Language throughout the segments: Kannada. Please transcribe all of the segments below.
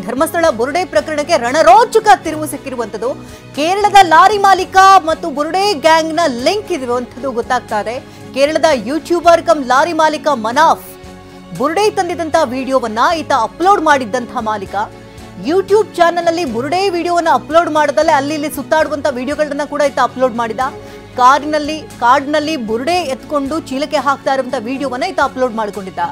ಧರ್ಮಸ್ಥಳ ಬುರುಡೆ ಪ್ರಕರಣಕ್ಕೆ ರಣರೋಚಕ ತಿರುವು ಸಿಕ್ಕಿರುವಂತದ್ದು. ಕೇರಳದ ಲಾರಿ ಮಾಲೀಕ ಮತ್ತು ಬುರುಡೆ ಗ್ಯಾಂಗ್ ನ ಲಿಂಕ್ ಇರುವಂತದ್ದು ಗೊತ್ತಾಗ್ತಾ ಇದೆ. ಕೇರಳದ ಯೂಟ್ಯೂಬರ್ ಕಮ್ ಲಾರಿ ಮಾಲೀಕ ಮನಾಫ್ ಬುರುಡೆ ತಂದಿದಂತ ವಿಡಿಯೋವನ್ನ ಈತ ಅಪ್ಲೋಡ್ ಮಾಡಿದ್ದಂತಹ ಮಾಲೀಕ. ಯೂಟ್ಯೂಬ್ ಚಾನೆಲ್ ಅಲ್ಲಿ ಬುರುಡೆ ವಿಡಿಯೋವನ್ನ ಅಪ್ಲೋಡ್ ಮಾಡದಲ್ಲೇ ಅಲ್ಲಿ ಇಲ್ಲಿ ಸುತ್ತಾಡುವಂತ ವಿಡಿಯೋಗಳನ್ನ ಕೂಡ ಈತ ಅಪ್ಲೋಡ್ ಮಾಡಿದ. ಕಾರ್ಡ್ನಲ್ಲಿ ಬುರುಡೆ ಎತ್ಕೊಂಡು ಚೀಲಕ್ಕೆ ಹಾಕ್ತಾ ಇರುವಂತ ವಿಡಿಯೋವನ್ನ ಈತ ಅಪ್ಲೋಡ್ ಮಾಡಿಕೊಂಡಿದ್ದ.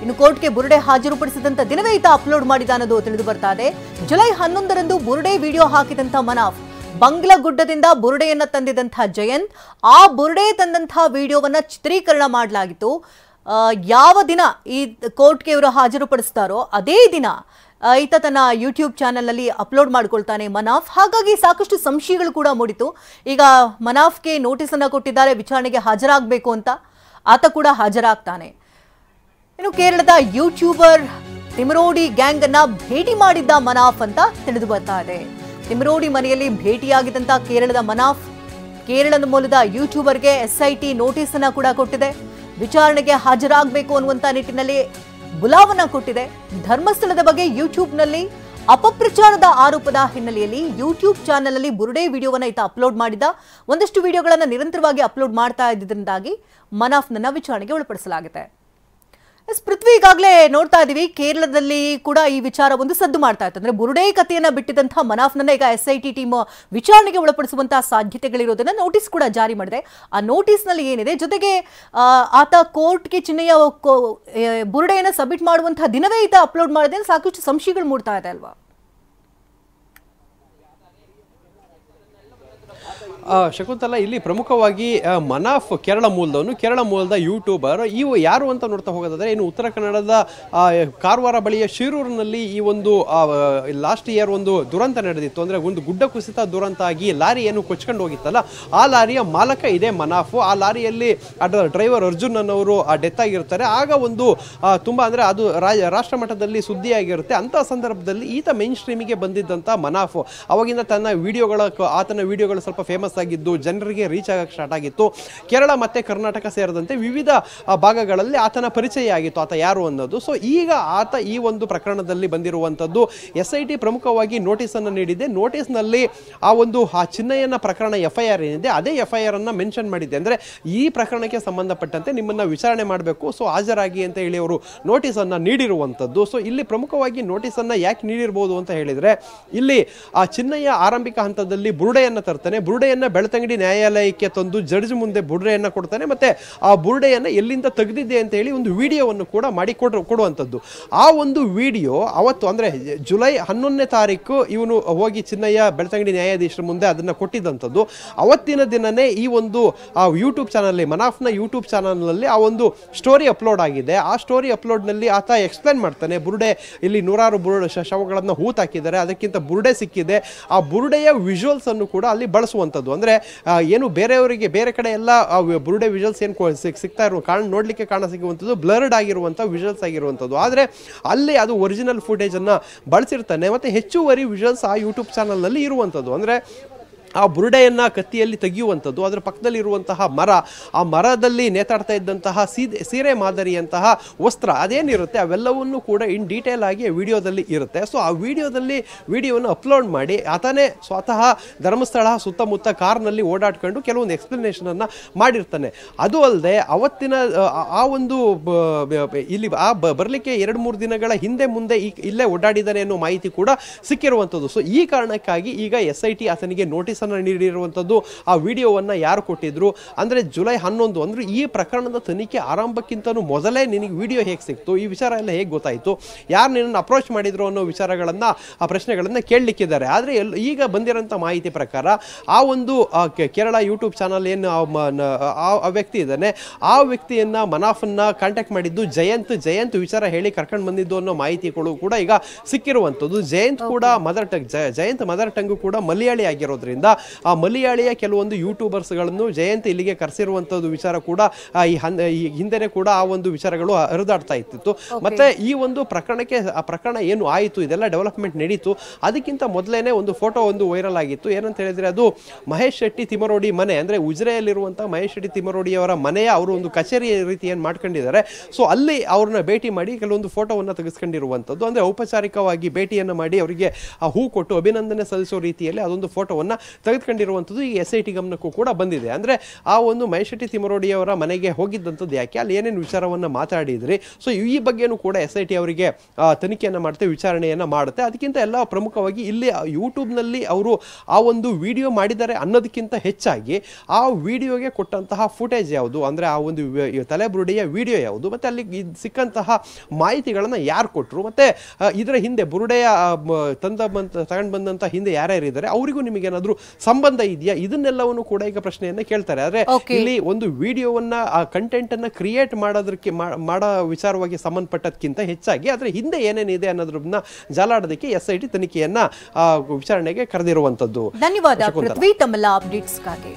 ಇನ್ನು ಕೋರ್ಟ್ಗೆ ಬುರುಡೆ ಹಾಜರುಪಡಿಸಿದಂತ ದಿನವೇ ಈತ ಅಪ್ಲೋಡ್ ಮಾಡಿದ ಅನ್ನೋದು ತಿಳಿದು ಬರ್ತಾ ಇದೆ. ಜುಲೈ 11ರಂದು ಬುರುಡೆ ವಿಡಿಯೋ ಹಾಕಿದಂತ ಮನಾಫ್ ಬಂಗ್ಲಗುಡ್ಡದಿಂದ ಬುರುಡೆಯನ್ನ ತಂದಿದಂತಹ ಜಯಂತ್, ಆ ಬುರುಡೆ ತಂದಂತಹ ವಿಡಿಯೋವನ್ನ ಚಿತ್ರೀಕರಣ ಮಾಡಲಾಗಿತ್ತು. ಯಾವ ದಿನ ಈ ಕೋರ್ಟ್ಗೆ ಇವರು ಹಾಜರುಪಡಿಸ್ತಾರೋ ಅದೇ ದಿನ ಈತ ತನ್ನ ಯೂಟ್ಯೂಬ್ ಚಾನೆಲ್ ಅಲ್ಲಿ ಅಪ್ಲೋಡ್ ಮಾಡ್ಕೊಳ್ತಾನೆ ಮನಾಫ್. ಹಾಗಾಗಿ ಸಾಕಷ್ಟು ಸಂಶಯಗಳು ಕೂಡ ಮೂಡಿತು. ಈಗ ಮನಾಫ್ಗೆ ನೋಟಿಸ್ ಅನ್ನ ಕೊಟ್ಟಿದ್ದಾರೆ ವಿಚಾರಣೆಗೆ ಹಾಜರಾಗಬೇಕು ಅಂತ. ಆತ ಕೂಡ ಹಾಜರಾಗ್ತಾನೆ. ಇನ್ನು ಕೇರಳದ ಯೂಟ್ಯೂಬರ್ ತಿಮರೋಡಿ ಗ್ಯಾಂಗ್ ಅನ್ನ ಭೇಟಿ ಮಾಡಿದ್ದ ಮನಾಫ್ ಅಂತ ತಿಳಿದು ಬರ್ತಾ ಇದೆ. ತಿಮರೋಡಿ ಮನೆಯಲ್ಲಿ ಭೇಟಿಯಾಗಿದ್ದಂತ ಕೇರಳದ ಮನಾಫ್ ಕೇರಳದ ಮೂಲದ ಯೂಟ್ಯೂಬರ್ಗೆ SIT ನೋಟಿಸ್ ಅನ್ನ ಕೂಡ ಕೊಟ್ಟಿದೆ. ವಿಚಾರಣೆಗೆ ಹಾಜರಾಗಬೇಕು ಅನ್ನುವಂತ ನಿಟ್ಟಿನಲ್ಲಿ ಬುಲಾವನ್ನ ಕೊಟ್ಟಿದೆ. ಧರ್ಮಸ್ಥಳದ ಬಗ್ಗೆ ಯೂಟ್ಯೂಬ್ನಲ್ಲಿ ಅಪಪ್ರಚಾರದ ಆರೋಪದ ಹಿನ್ನೆಲೆಯಲ್ಲಿ ಯೂಟ್ಯೂಬ್ ಚಾನೆಲ್ ಅಲ್ಲಿ ಬುರುಡೆ ವಿಡಿಯೋವನ್ನ ಈತ ಅಪ್ಲೋಡ್ ಮಾಡಿದ. ಒಂದಷ್ಟು ವಿಡಿಯೋಗಳನ್ನ ನಿರಂತರವಾಗಿ ಅಪ್ಲೋಡ್ ಮಾಡ್ತಾ ಇದ್ದಿದ್ದರಿಂದಾಗಿ ಮನಾಫ್ನನ್ನ ವಿಚಾರಣೆಗೆ ಒಳಪಡಿಸಲಾಗಿದೆ. ಪೃಥ್ವಿ, ಈಗಾಗಲೇ ನೋಡ್ತಾ ಇದೀವಿ ಕೇರಳದಲ್ಲಿ ಕೂಡ ಈ ವಿಚಾರ ಒಂದು ಸದ್ದು ಮಾಡ್ತಾ ಇತ್ತು. ಅಂದ್ರೆ ಬುರುಡೆ ಕಥೆಯನ್ನ ಬಿಟ್ಟಿದಂತಹ ಮನಾಫ್ನನ್ನ ಈಗ SIT ಟೀಮ್ ವಿಚಾರಣೆಗೆ ಒಳಪಡಿಸುವಂತಹ ಸಾಧ್ಯತೆಗಳಿರೋದನ್ನ ನೋಟಿಸ್ ಕೂಡ ಜಾರಿ ಮಾಡಿದೆ. ಆ ನೋಟಿಸ್ ನಲ್ಲಿ ಏನಿದೆ, ಜೊತೆಗೆ ಆತ ಕೋರ್ಟ್ಗೆ ಚಿನ್ನಯ್ಯ ಬುರುಡೆಯನ್ನ ಸಬ್ಮಿಟ್ ಮಾಡುವಂತಹ ದಿನವೇ ಈತ ಅಪ್ಲೋಡ್ ಮಾಡಿದ್ರೆ ಸಾಕಷ್ಟು ಸಂಶಯಗಳು ಮೂಡ್ತಾ ಇದೆ ಅಲ್ವಾ? ಶಕುಂತಲಾ, ಇಲ್ಲಿ ಪ್ರಮುಖವಾಗಿ ಮನಾಫ್ ಕೇರಳ ಮೂಲದ ಯೂಟ್ಯೂಬರ್. ಇವು ಯಾರು ಅಂತ ನೋಡ್ತಾ ಹೋಗೋದಾದ್ರೆ, ಇನ್ನು ಉತ್ತರ ಕನ್ನಡದ ಕಾರವಾರ ಬಳಿಯ ಶಿರೂರಿನಲ್ಲಿ ಈ ಒಂದು ಲಾಸ್ಟ್ ಇಯರ್ ಒಂದು ದುರಂತ ನಡೆದಿತ್ತು. ಅಂದ್ರೆ ಒಂದು ಗುಡ್ಡ ಕುಸಿತ ದುರಂತ ಆಗಿ ಲಾರಿ ಏನು ಕೊಚ್ಕೊಂಡು ಹೋಗಿತ್ತಲ್ಲ, ಆ ಲಾರಿಯ ಮಾಲಕ ಇದೇ ಮನಾಫ್. ಆ ಲಾರಿಯಲ್ಲಿ ಡ್ರೈವರ್ ಅರ್ಜುನ್ ಅನ್ನೋರು ಡೆತ್ ಆಗಿರ್ತಾರೆ. ಆಗ ಒಂದು ತುಂಬಾ ಅಂದ್ರೆ ಅದು ರಾಷ್ಟ್ರ ಮಟ್ಟದಲ್ಲಿ ಸುದ್ದಿಯಾಗಿರುತ್ತೆ. ಅಂತ ಸಂದರ್ಭದಲ್ಲಿ ಈತ ಮೈನ್ ಸ್ಟ್ರೀಮಿಗೆ ಬಂದಿದ್ದಂತ ಮನಾಫ್ ಅವಾಗಿಂದ ಆತನ ವಿಡಿಯೋಗಳು ಸ್ವಲ್ಪ ಫೇಮಸ್ ಆಗಿದ್ದು ಜನರಿಗೆ ರೀಚ್ ಆಗಕ್ಕೆ ಸ್ಟಾರ್ಟ್ ಆಗಿತ್ತು. ಕೇರಳ ಮತ್ತೆ ಕರ್ನಾಟಕ ಸೇರಿದಂತೆ ವಿವಿಧ ಭಾಗಗಳಲ್ಲಿ ಆತನ ಪರಿಚಯ ಆಗಿತ್ತು, ಆತ ಯಾರು ಅನ್ನೋದು. ಸೊ ಈಗ ಆತ ಈ ಒಂದು ಪ್ರಕರಣದಲ್ಲಿ ಬಂದಿರುವಂತದ್ದು SIT ಪ್ರಮುಖವಾಗಿ ನೋಟಿಸ್ ಅನ್ನು ನೀಡಿದೆ. ನೋಟಿಸ್ ನಲ್ಲಿ ಆ ಚಿನ್ನಯ್ಯನ ಪ್ರಕರಣ FIR ಏನಿದೆ ಅದೇ FIR ಅನ್ನ ಮೆನ್ಷನ್ ಮಾಡಿದೆ. ಅಂದ್ರೆ ಈ ಪ್ರಕರಣಕ್ಕೆ ಸಂಬಂಧಪಟ್ಟಂತೆ ನಿಮ್ಮನ್ನ ವಿಚಾರಣೆ ಮಾಡಬೇಕು, ಸೊ ಹಾಜರಾಗಿ ಅಂತ ಹೇಳಿ ಅವರು ನೋಟಿಸ್ ಅನ್ನ ನೀಡಿರುವಂತದ್ದು. ಸೊ ಇಲ್ಲಿ ಪ್ರಮುಖವಾಗಿ ನೋಟಿಸ್ ಅನ್ನ ಯಾಕೆ ನೀಡಿರಬಹುದು ಅಂತ ಹೇಳಿದ್ರೆ, ಇಲ್ಲಿ ಆ ಚಿನ್ನಯ್ಯ ಆರಂಭಿಕ ಹಂತದಲ್ಲಿ ಬುರುಡೆಯನ್ನ ತರ್ತಾನೆ. ಬುರುಡೆಯನ್ನ ಬೆಳ್ತಂಗಡಿ ನ್ಯಾಯಾಲಯಕ್ಕೆ ತಂದು ಜಡ್ಜ್ ಮುಂದೆ ಬುರುಡೆಯನ್ನ ಕೊಡ್ತಾನೆ. ಮತ್ತೆ ಆ ಬುರುಡೆಯನ್ನ ಎಲ್ಲಿಂದ ತೆಗೆದಿದೆ ಅಂತ ಹೇಳಿ ಒಂದು ವಿಡಿಯೋವನ್ನು ಕೂಡ ಮಾಡಿ ಕೊಡುವಂಥದ್ದು. ಆ ಒಂದು ವಿಡಿಯೋ ಅವತ್ತು ಅಂದ್ರೆ ಜುಲೈ 11ನೇ ತಾರೀಕು ಇವನು ಹೋಗಿ ಚಿನ್ನಯ್ಯ ಬೆಳ್ತಂಗಡಿ ನ್ಯಾಯಾಧೀಶರ ಮುಂದೆ ಅದನ್ನ ಕೊಟ್ಟಿದ್ದಂಥದ್ದು. ಅವತ್ತಿನ ದಿನನೇ ಈ ಒಂದು ಯೂಟ್ಯೂಬ್ ಚಾನಲ್ ಮನಾಫ್ನ ಯೂಟ್ಯೂಬ್ ಚಾನಲ್ನಲ್ಲಿ ಆ ಒಂದು ಸ್ಟೋರಿ ಅಪ್ಲೋಡ್ ಆಗಿದೆ. ಆ ಸ್ಟೋರಿ ಅಪ್ಲೋಡ್ ನಲ್ಲಿ ಆತ ಎಕ್ಸ್ಪ್ಲೇನ್ ಮಾಡ್ತಾನೆ, ಬುರುಡೆ ಇಲ್ಲಿ ನೂರಾರು ಶವಗಳನ್ನ ಹೂತಾಕಿದ್ದಾರೆ, ಅದಕ್ಕಿಂತ ಬುರುಡೆ ಸಿಕ್ಕಿದೆ. ಆ ಬುರುಡೆಯ ವಿಜುವಲ್ಸ್ ಅನ್ನು ಕೂಡ ಅಲ್ಲಿ ಬಳಸುವಂಥದ್ದು. ಅಂದ್ರೆ ಏನು ಬೇರೆಯವರಿಗೆ ಬೇರೆ ಕಡೆ ಎಲ್ಲ ಬುರುಡೆ ವಿಜುವಲ್ಸ್ ಏನು ಸಿಗ್ತಾ ಇರೋ ನೋಡ್ಲಿಕ್ಕೆ ಕಾಣ ಸಿಗುವಂಥದ್ದು ಬ್ಲರ್ಡ್ ಆಗಿರುವಂಥ ವಿಜುವಲ್ಸ್ ಆಗಿರುವಂಥದ್ದು. ಆದರೆ ಅಲ್ಲಿ ಅದು ಒರಿಜಿನಲ್ ಫುಟೇಜ್ ಅನ್ನ ಬಳಸಿರ್ತಾನೆ. ಮತ್ತೆ ಹೆಚ್ಚುವರಿ ವಿಜುವಲ್ಸ್ ಆ ಯೂಟ್ಯೂಬ್ ಚಾನಲ್ ನಲ್ಲಿ ಇರುವಂಥದ್ದು. ಅಂದ್ರೆ ಆ ಬುರುಡೆಯನ್ನ ಕತ್ತಿಯಲ್ಲಿ ತೆಗೆಯುವಂಥದ್ದು, ಅದರ ಪಕ್ಕದಲ್ಲಿ ಇರುವಂತಹ ಮರ, ಆ ಮರದಲ್ಲಿ ನೇತಾಡ್ತಾ ಇದ್ದಂತಹ ಸೀರೆ ಮಾದರಿಯಂತಹ ವಸ್ತ್ರ ಅದೇನಿರುತ್ತೆ ಅವೆಲ್ಲವನ್ನೂ ಕೂಡ ಇನ್ ಡೀಟೇಲ್ ಆಗಿ ವಿಡಿಯೋದಲ್ಲಿ ಇರುತ್ತೆ. ಸೊ ಆ ವಿಡಿಯೋವನ್ನು ಅಪ್ಲೋಡ್ ಮಾಡಿ ಆತನೇ ಸ್ವತಃ ಧರ್ಮಸ್ಥಳ ಸುತ್ತಮುತ್ತ ಕಾರ್ನಲ್ಲಿ ಓಡಾಡ್ಕೊಂಡು ಕೆಲವೊಂದು ಎಕ್ಸ್ಪ್ಲನೇಷನ್ ಅನ್ನ ಮಾಡಿರ್ತಾನೆ. ಅದು ಅಲ್ಲದೆ ಅವತ್ತಿನ ಆ ಒಂದು ಇಲ್ಲಿ ಬರಲಿಕ್ಕೆ 2-3 ದಿನಗಳ ಹಿಂದೆ ಮುಂದೆ ಇಲ್ಲೇ ಓಡಾಡಿದ್ದಾನೆ ಅನ್ನೋ ಮಾಹಿತಿ ಕೂಡ ಸಿಕ್ಕಿರುವಂಥದ್ದು. ಸೊ ಈ ಕಾರಣಕ್ಕಾಗಿ ಈಗ SIT ಆತನಿಗೆ ನೋಟಿಸ್ ನೀಡಿರುವಂತದ್ದು. ಆ ವಿಡಿಯೋವನ್ನ ಯಾರು ಕೊಟ್ಟಿದ್ರು ಅಂದ್ರೆ ಜುಲೈ 11 ಅಂದ್ರೆ ಈ ಪ್ರಕರಣದ ತನಿಖೆ ಆರಂಭಕ್ಕಿಂತನೂ ಮೊದಲೇ ನಿನಗೆ ವಿಡಿಯೋ ಹೇಗೆ ಸಿಕ್ತು, ಈ ವಿಚಾರ ಎಲ್ಲ ಹೇಗೆ ಗೊತ್ತಾಯಿತು, ಯಾರು ನಿನ್ನನ್ನು ಅಪ್ರೋಚ್ ಮಾಡಿದ್ರು ಅನ್ನೋ ವಿಚಾರಗಳನ್ನ ಆ ಪ್ರಶ್ನೆಗಳನ್ನ ಕೇಳಲಿಕ್ಕಿದ್ದಾರೆ. ಆದ್ರೆ ಈಗ ಬಂದಿರೋಂಥ ಮಾಹಿತಿ ಪ್ರಕಾರ ಆ ಒಂದು ಕೇರಳ ಯೂಟ್ಯೂಬ್ ಚಾನಲ್ ಏನು ಆ ವ್ಯಕ್ತಿ ಇದ್ದಾನೆ, ಆ ವ್ಯಕ್ತಿಯನ್ನ ಮನಾಫನ್ನ ಕಾಂಟ್ಯಾಕ್ಟ್ ಮಾಡಿದ್ದು ಜಯಂತ್ ವಿಚಾರ ಹೇಳಿ ಕರ್ಕೊಂಡು ಬಂದಿದ್ದು ಅನ್ನೋ ಮಾಹಿತಿಗಳು ಕೂಡ ಈಗ ಸಿಕ್ಕಿರುವಂಥದ್ದು. ಜಯಂತ್ ಮದರ್ ಟಂಗ್ ಕೂಡ ಮಲಯಾಳಿ ಆಗಿರೋದ್ರಿಂದ ಮಲಯಾಳಿಯ ಕೆಲವೊಂದು ಯೂಟ್ಯೂಬರ್ಸ್ಗಳನ್ನು ಜಯಂತ್ ಇಲ್ಲಿಗೆ ಕರೆಸಿರುವಂತದ್ದು ವಿಚಾರ ಕೂಡ ಈ ಹಿಂದೆನೆ ಕೂಡ ಆ ಒಂದು ವಿಚಾರಗಳು ಹರಿದಾಡ್ತಾ ಇತ್ತು. ಮತ್ತೆ ಈ ಒಂದು ಪ್ರಕರಣ ಏನು ಆಯಿತು, ಇದೆಲ್ಲ ಡೆವಲಪ್ಮೆಂಟ್ ನಡೀತು, ಅದಕ್ಕಿಂತ ಮೊದಲೇನೆ ಒಂದು ಫೋಟೋ ಒಂದು ವೈರಲ್ ಆಗಿತ್ತು. ಏನಂತ ಹೇಳಿದ್ರೆ ಅದು ಮಹೇಶ್ ಶೆಟ್ಟಿ ತಿಮರೋಡಿ ಮನೆ, ಅಂದ್ರೆ ಉಜಿರೆಯಲ್ಲಿರುವಂತಹ ಮಹೇಶ್ ಶೆಟ್ಟಿ ತಿಮರೋಡಿ ಅವರ ಮನೆಯ ಅವರು ಒಂದು ಕಚೇರಿ ರೀತಿ ಏನ್ ಮಾಡ್ಕೊಂಡಿದ್ದಾರೆ. ಸೊ ಅಲ್ಲಿ ಅವ್ರನ್ನ ಭೇಟಿ ಮಾಡಿ ಕೆಲವೊಂದು ಫೋಟೋವನ್ನ ತೆಗೆಸ್ಕೊಂಡಿರುವಂತದ್ದು, ಅಂದ್ರೆ ಔಪಚಾರಿಕವಾಗಿ ಭೇಟಿಯನ್ನ ಮಾಡಿ ಅವರಿಗೆ ಹೂ ಕೊಟ್ಟು ಅಭಿನಂದನೆ ಸಲ್ಲಿಸೋ ರೀತಿಯಲ್ಲಿ ಅದೊಂದು ಫೋಟೋವನ್ನ ತೆಗೆದುಕೊಂಡಿರುವಂತದ್ದು ಈ SIT ಗಮನಕ್ಕೂ ಕೂಡ ಬಂದಿದೆ. ಅಂದ್ರೆ ಆ ಒಂದು ಮಹೇಶ್ ಶೆಟ್ಟಿ ತಿಮರೋಡಿ ಅವರ ಮನೆಗೆ ಹೋಗಿದ್ದಂಥದ್ದು ಯಾಕೆ, ಅಲ್ಲಿ ಏನೇನು ವಿಚಾರವನ್ನ ಮಾತಾಡಿದ್ರಿ, ಸೊ ಈ ಬಗ್ಗೆನೂ ಕೂಡ SIT ಅವರಿಗೆ ತನಿಖೆಯನ್ನ ಮಾಡುತ್ತೆ, ವಿಚಾರಣೆಯನ್ನ ಮಾಡುತ್ತೆ. ಅದಕ್ಕಿಂತ ಎಲ್ಲ ಪ್ರಮುಖವಾಗಿ ಇಲ್ಲಿ ಯೂಟ್ಯೂಬ್ ನಲ್ಲಿ ಅವರು ಆ ಒಂದು ವಿಡಿಯೋ ಮಾಡಿದ್ದಾರೆ ಅನ್ನೋದಕ್ಕಿಂತ ಹೆಚ್ಚಾಗಿ ಆ ವಿಡಿಯೋಗೆ ಕೊಟ್ಟಂತಹ ಫುಟೇಜ್ ಯಾವುದು, ಅಂದ್ರೆ ಆ ಒಂದು ತಲೆಬುರುಡೆಯ ವಿಡಿಯೋ ಯಾವುದು, ಮತ್ತೆ ಅಲ್ಲಿ ಸಿಕ್ಕಂತಹ ಮಾಹಿತಿಗಳನ್ನ ಯಾರು ಕೊಟ್ಟರು, ಮತ್ತೆ ಇದರ ಹಿಂದೆ ಬುರುಡೆಯ ತಗೊಂಡು ಬಂದಂತ ಹಿಂದೆ ಯಾರ್ಯಾರಿದ್ದಾರೆ ಅವರಿಗೂ ನಿಮಗೇನಾದ್ರೂ ಸಂಬಂಧ ಇದೆಯಾ, ಇದನ್ನೆಲ್ಲವನ್ನು ಕೂಡ ಈಗ ಪ್ರಶ್ನೆಯನ್ನ ಕೇಳ್ತಾರೆ. ಆದ್ರೆ ಇಲ್ಲಿ ಒಂದು ವಿಡಿಯೋವನ್ನ ಆ ಕಂಟೆಂಟ್ ಅನ್ನ ಕ್ರಿಯೇಟ್ ಮಾಡೋ ವಿಚಾರವಾಗಿ ಸಂಬಂಧಪಟ್ಟದಕ್ಕಿಂತ ಹೆಚ್ಚಾಗಿ ಅದ್ರ ಹಿಂದೆ ಏನೇನಿದೆ ಅನ್ನೋದ್ರನ್ನ ಜಾಲಾಡೋದಕ್ಕೆ SIT ತನಿಖೆಯನ್ನ ವಿಚಾರಣೆಗೆ ಕರೆದಿರುವಂತದ್ದು. ಧನ್ಯವಾದ ಪೃಥ್ವಿ, ತಮ್ಮೆಲ್ಲ ಅಪ್ಡೇಟ್ಸ್ಗಾಗಿ.